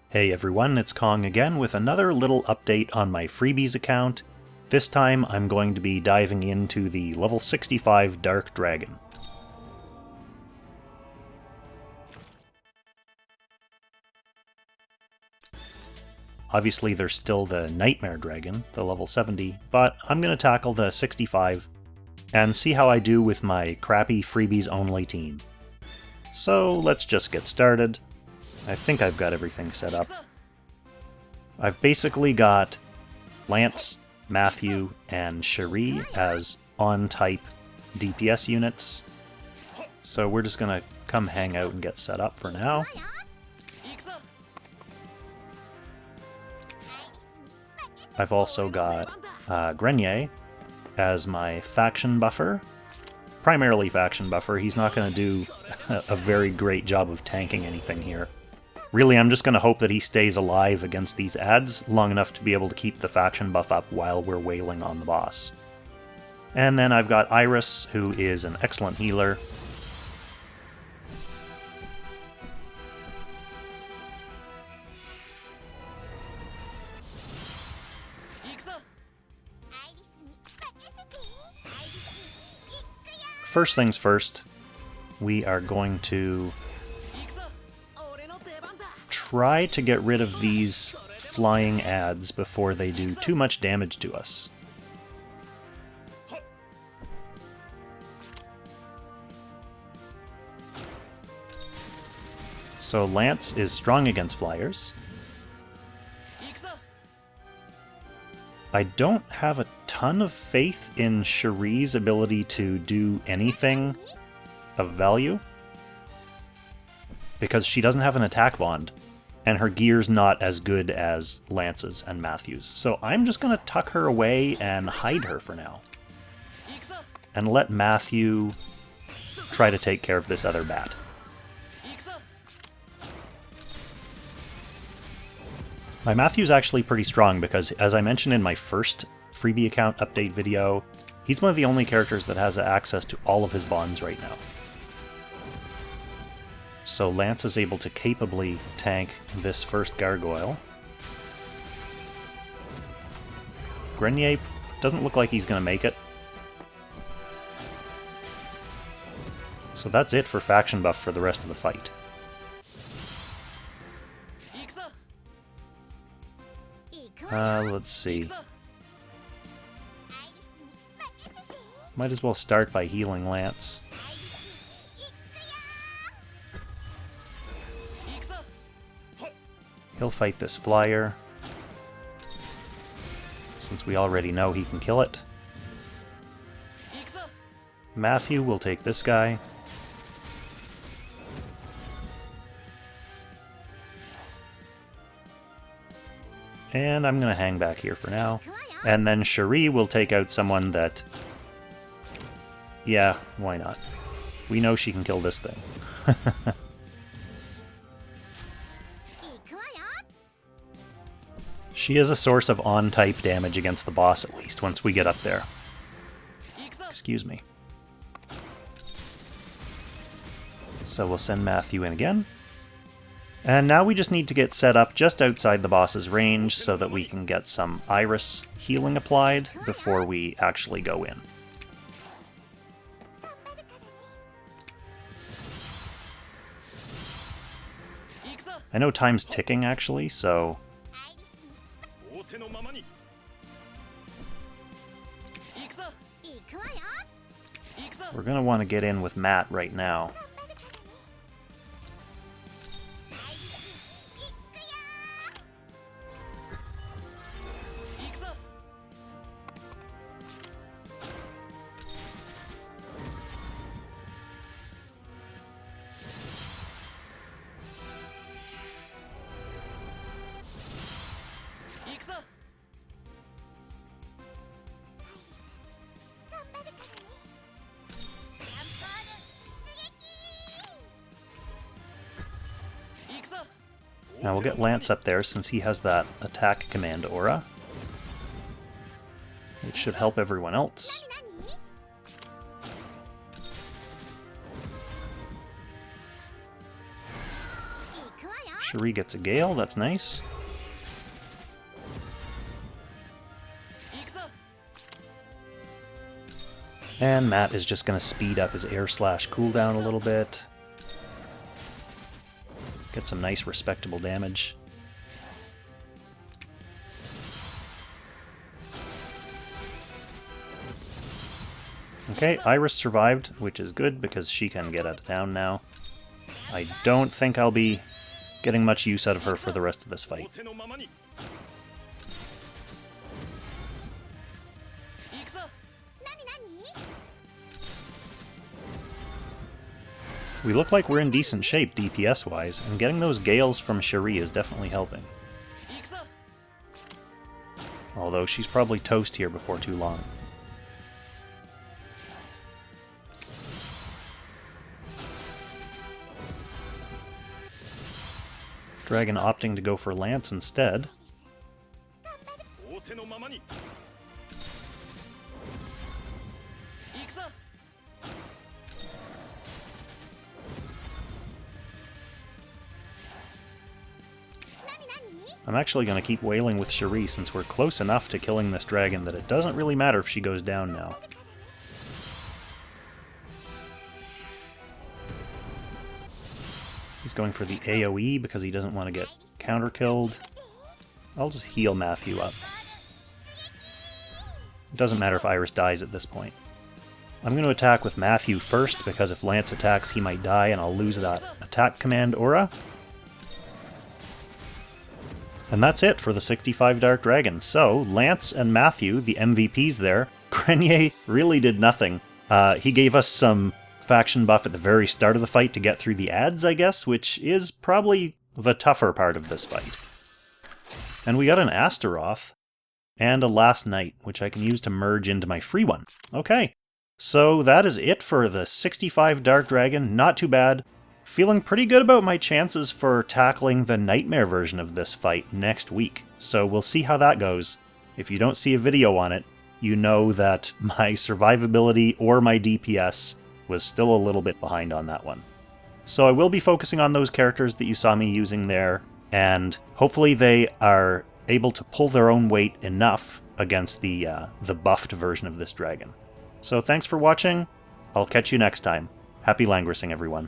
Hey everyone, it's Kong again with another little update on my Freebies account. This time I'm going to be diving into the level 65 Dark Dragon. Obviously there's still the Nightmare Dragon, the level 70, but I'm going to tackle the 65 and see how I do with my crappy Freebies only team. So let's just get started. I think I've got everything set up. I've basically got Lance, Matthew, and Cherie as on-type DPS units. So we're just gonna come hang out and get set up for now. I've also got Grenier as my faction buffer. Primarily faction buffer. He's not going to do a very great job of tanking anything here. Really, I'm just going to hope that he stays alive against these adds long enough to be able to keep the faction buff up while we're wailing on the boss. And then I've got Iris, who is an excellent healer. First things first, we are going to try to get rid of these flying adds before they do too much damage to us. So Lance is strong against flyers. I don't have a ton of faith in Cherie's ability to do anything of value, because she doesn't have an attack bond, and her gear's not as good as Lance's and Matthew's. So I'm just going to tuck her away and hide her for now, and let Matthew try to take care of this other bat. My Matthew's actually pretty strong because, as I mentioned in my first freebie account update video, he's one of the only characters that has access to all of his bonds right now. So Lance is able to capably tank this first gargoyle. Grenier doesn't look like he's going to make it. So that's it for faction buff for the rest of the fight. Let's see. Might as well start by healing Lance. He'll fight this flyer, since we already know he can kill it. Matthew will take this guy. And I'm going to hang back here for now. And then Cherie will take out someone that... Yeah, why not? We know she can kill this thing. She is a source of on-type damage against the boss, at least, once we get up there. Excuse me. So we'll send Matthew in again. And now we just need to get set up just outside the boss's range so that we can get some Iris healing applied before we actually go in. I know time's ticking actually, so... we're going to want to get in with Matt right now. Now we'll get Lance up there since he has that attack command aura, which should help everyone else. Cherie gets a Gale, that's nice. And Matt is just going to speed up his air slash cooldown a little bit. Get some nice respectable damage. Okay, Iris survived, which is good because she can get out of town now. I don't think I'll be getting much use out of her for the rest of this fight. We look like we're in decent shape DPS-wise, and getting those Gales from Cherie is definitely helping. Although she's probably toast here before too long. Dragon opting to go for Lance instead. I'm actually going to keep wailing with Cherie since we're close enough to killing this dragon that it doesn't really matter if she goes down now. He's going for the AoE because he doesn't want to get counter-killed. I'll just heal Matthew up. It doesn't matter if Iris dies at this point. I'm going to attack with Matthew first because if Lance attacks he might die and I'll lose that attack command aura. And that's it for the 65 Dark Dragons. So, Lance and Matthew, the MVPs there, Grenier really did nothing. He gave us some faction buff at the very start of the fight to get through the ads, I guess, which is probably the tougher part of this fight. And we got an Astaroth and a Last Night, which I can use to merge into my free one. Okay, so that is it for the 65 Dark Dragon. Not too bad. Feeling pretty good about my chances for tackling the Nightmare version of this fight next week. So we'll see how that goes. If you don't see a video on it, you know that my survivability or my DPS was still a little bit behind on that one. So I will be focusing on those characters that you saw me using there, and hopefully they are able to pull their own weight enough against the buffed version of this dragon. So thanks for watching. I'll catch you next time. Happy Langrissing, everyone.